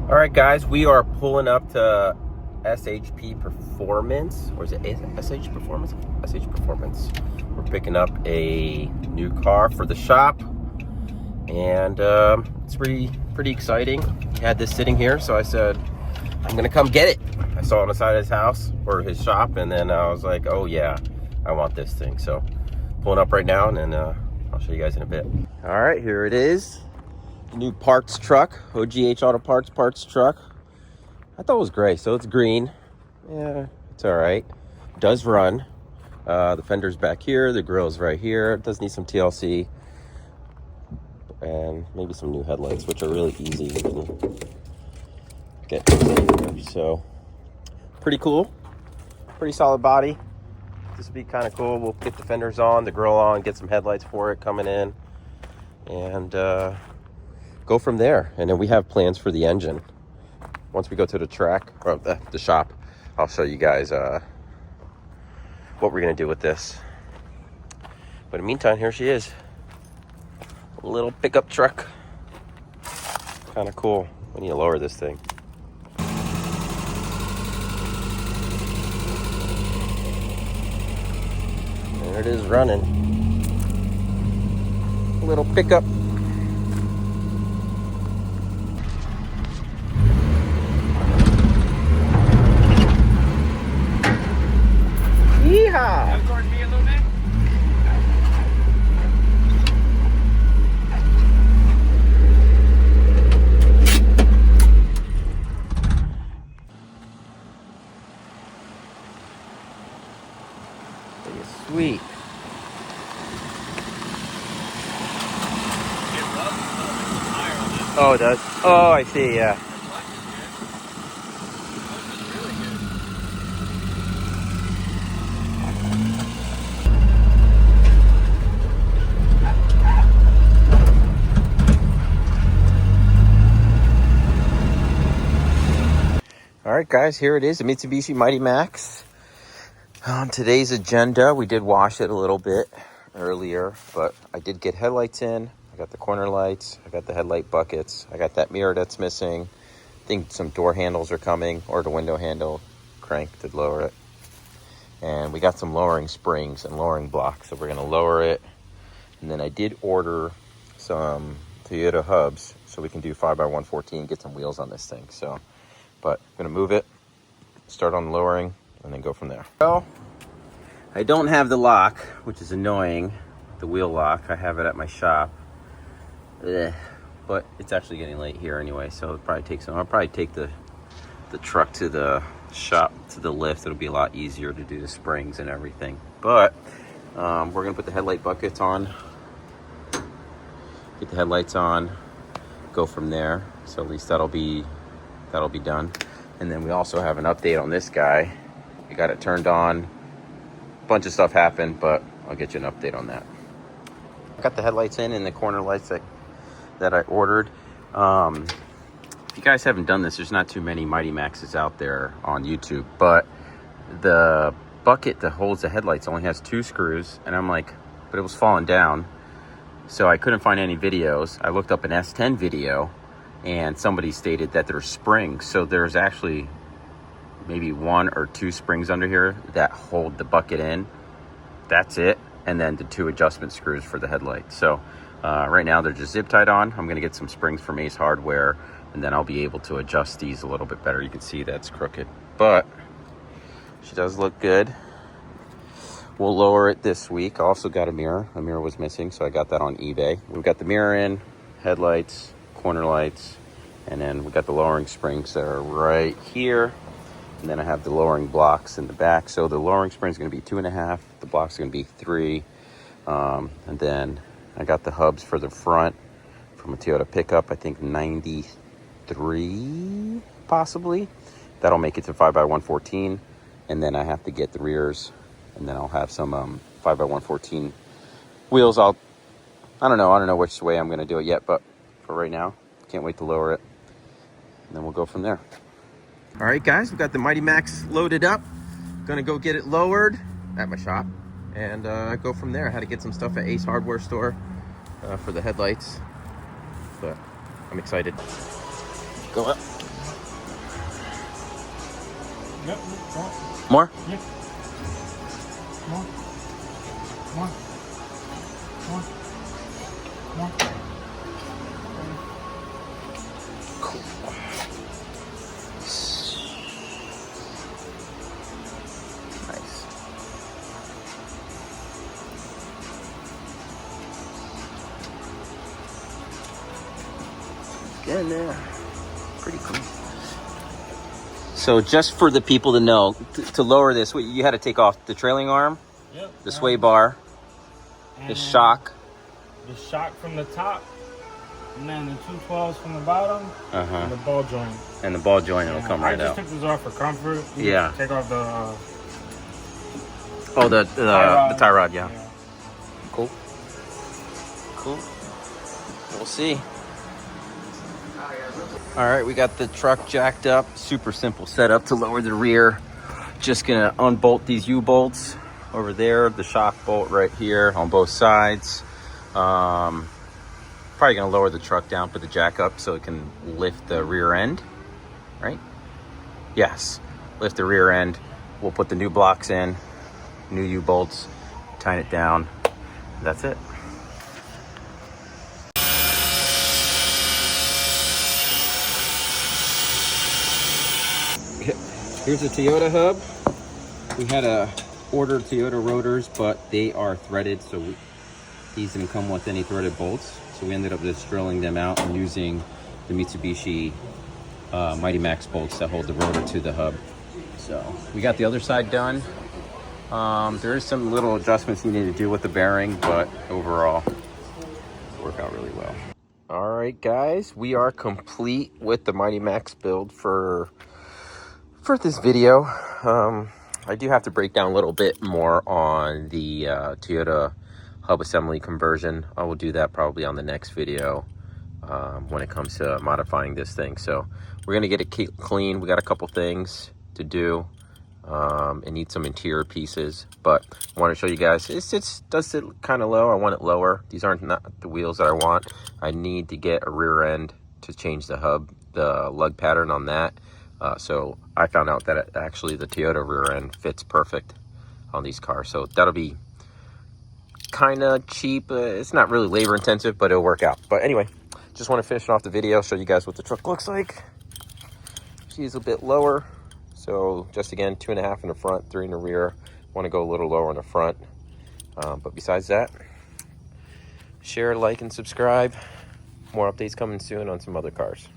All right, guys, we are pulling up to SHP Performance, or is it SH Performance? SH Performance. We're picking up a new car for the shop, and it's pretty exciting. He had this sitting here, so I said, I'm gonna come get it. I saw it on the side of his house, or his shop, and then I was like, oh yeah, I want this thing. So pulling up right now, and then I'll show you guys in a bit. All right, here it is. New parts truck, oghautoparts parts truck. I thought it was gray, so it's green. Yeah, it's all right. Does run. The fender's back here, the grill's right here. It does need some TLC and maybe some new headlights, which are really easy. You can get those here. So pretty cool, pretty solid body. This would be kind of cool. We'll get the fenders on, the grill on, get some headlights for it coming in, and go from there. And then we have plans for the engine. Once we go to the track, or the shop, I'll show you guys what we're gonna do with this. But in the meantime, here she is. A little pickup truck. Kind of cool. We need to lower this thing. There it is running. A little pickup. Yeehaw! Towards me a little bit. Sweet. Oh, it does? Oh, I see, yeah. All right, guys, here it is, the Mitsubishi Mighty Max. On today's agenda, we did wash it a little bit earlier, but I did get headlights in. I got the corner lights. I got the headlight buckets. I got that mirror that's missing. I think some door handles are coming, or the window handle crank to lower it. And we got some lowering springs and lowering blocks, so we're going to lower it. And then I did order some Toyota hubs, so we can do 5x114, get some wheels on this thing. So, but I'm going to move it, start on lowering, and then go from there. Well, I don't have the lock, which is annoying, the wheel lock. I have it at my shop. Ugh. But it's actually getting late here anyway, so it'll probably take some. I'll probably take the truck to the shop, to the lift. It'll be a lot easier to do the springs and everything. But we're gonna put the headlight buckets on, get the headlights on, go from there. So at least that'll be done. And then we also have an update on this guy. We got it turned on. A bunch of stuff happened, but I'll get you an update on that. I got the headlights in and the corner lights that I ordered. If you guys haven't done this, there's not too many Mighty Maxes out there on YouTube, but the bucket that holds the headlights only has 2 screws, and I'm like, but it was falling down, so I couldn't find any videos. I looked up an S10 video, and somebody stated that there's springs, so there's actually maybe 1 or 2 springs under here that hold the bucket in. That's it. And then the 2 adjustment screws for the headlight. So right now they're just zip tied on. I'm gonna get some springs from Ace Hardware, and then I'll be able to adjust these a little bit better. You can see that's crooked, but she does look good. We'll lower it this week. I also got a mirror. A mirror was missing, so I got that on eBay. We've got the mirror in, headlights, corner lights, and then we got the lowering springs that are right here. And then I have the lowering blocks in the back. So the lowering spring is going to be 2.5. The blocks are going to be 3. And then I got the hubs for the front from a Toyota pickup. I think 93, possibly. That'll make it to 5x114. And then I have to get the rears. And then I'll have some 5x114 wheels. I don't know which way I'm going to do it yet. But for right now, can't wait to lower it. And then we'll go from there. All right, guys, we've got the Mighty Max loaded up. Gonna go get it lowered at my shop and go from there. I had to get some stuff at Ace Hardware store for the headlights, but I'm excited. Go up. Yep. More? Yep. More. More. More. More. Cool. Nice. Get in there. Pretty cool. So just for the people to know, to lower this, you had to take off the trailing arm, Yep. the sway bar, the shock. The shock from the top, and then the 212s from the bottom, and the ball joint. And the ball joint will come right out. I just took this off for comfort. Yeah. Take off the... the tie rod, yeah. Cool. Cool. We'll see. All right, we got the truck jacked up. Super simple setup to lower the rear. Just gonna unbolt these U-bolts over there. The shock bolt right here on both sides. Probably gonna lower the truck down, put the jack up so it can lift the rear end, right? Yes, lift the rear end. We'll put the new blocks in, new U-bolts, tighten it down. That's it. Here's a Toyota hub. We had ordered Toyota rotors, but they are threaded, so these didn't come with any threaded bolts. So we ended up just drilling them out and using the Mitsubishi Mighty Max bolts that hold the rotor to the hub. So we got the other side done. There is some little adjustments you need to do with the bearing, but overall, it worked out really well. All right, guys, we are complete with the Mighty Max build for this video. I do have to break down a little bit more on the Toyota hub assembly conversion. I will do that probably on the next video when it comes to modifying this thing. So we're gonna get it clean. We got a couple things to do. It needs some interior pieces, but I want to show you guys. It does sit kind of low. I want it lower. These aren't not the wheels that I want. I need to get a rear end to change the hub, the lug pattern on that. So I found out that actually the Toyota rear end fits perfect on these cars. So that'll be kind of cheap. It's not really labor intensive, but it'll work out. But anyway, just want to finish off the video, show you guys what the truck looks like. She's a bit lower. So just again, 2.5 in the front, 3 in the rear. Want to go a little lower in the front. But besides that, share, like, and subscribe. More updates coming soon on some other cars.